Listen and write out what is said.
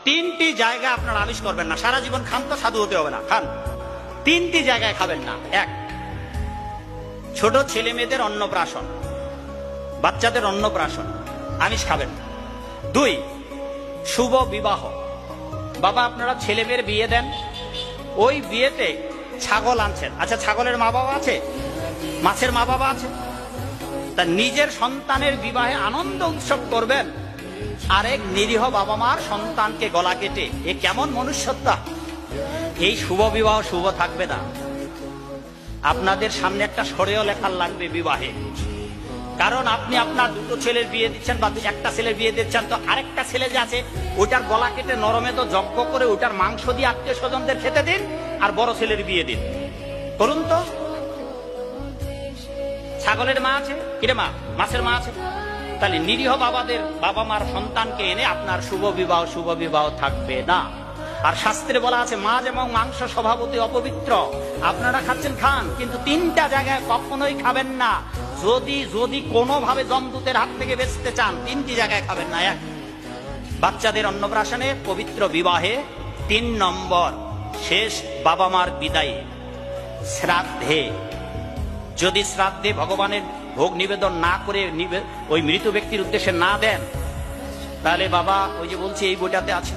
তিনটি জায়গায় আপনারা আমিষ করবেন না। সারা জীবন খান তো সাধু হতে হবে না, খান। তিনটি জায়গায় খাবেন না। এক, ছোট ছেলে মেয়েদের অন্নপ্রাশন, বাচ্চাদের অন্নপ্রাশন, আমিষ খাবেন না। দুই, শুভ বিবাহ। বাবা আপনারা ছেলে মেয়ের বিয়ে দেন, ওই বিয়েতে ছাগল আনছেন। আচ্ছা, ছাগলের মা বাবা আছে? মাছের মা বাবা আছে? তা নিজের সন্তানের বিবাহে আনন্দ উৎসব করবেন, আরেক নিরীহ বাবা মার সন্তানকে গলা কেটে, এ কেমন মনুষ্যত্বা? এই শুভ বিবাহ শুভ থাকবে না। আপনাদের সামনে একটা সরেও লেখার লাগবে বিবাহে। কারণ আপনি আপনার দুটো ছেলের বিয়ে দিচ্ছেন বা একটা ছেলের বিয়ে দিচ্ছেন, তো আরেকটা ছেলে যে আছে ওইটার গলা কেটে নরমে তো যজ্ঞ করে ওইটার মাংস দিয়ে আত্মীয় স্বজনদের খেতে দিন, আর বড় ছেলের বিয়ে দিন। করুন তো। ছাগলের মা আছে কিরে, মা মাছের মা আছে? তাহলে নিরীহ বাবাদের বাবা মার সন্তানকে এনে আপনার শুভ বিবাহ থাকবে না। আর শাস্ত্রে বলা আছে মাছ এবং মাংস স্বভাবতই অপবিত্র। আপনারা খাচ্ছেন খান, কিন্তু তিনটা জায়গায় কখনোই খাবেন না। যদি কোনোভাবে জমদূতের হাত থেকে বেঁচতে চান, তিনটি জায়গায় খাবেন না। এক, বাচ্চাদের অন্নপ্রাশনে, পবিত্র বিবাহে। তিন নম্বর, শেষ বাবা মার বিদায়ে, শ্রাদ্ধে। যদি শ্রাদ্ধে ভগবানের ভোগ নিবেদন না করে ওই মৃত ব্যক্তির উদ্দেশ্যে না দেন, তাহলে বাবা ওই যে বলছি এই বইটাতে আছে,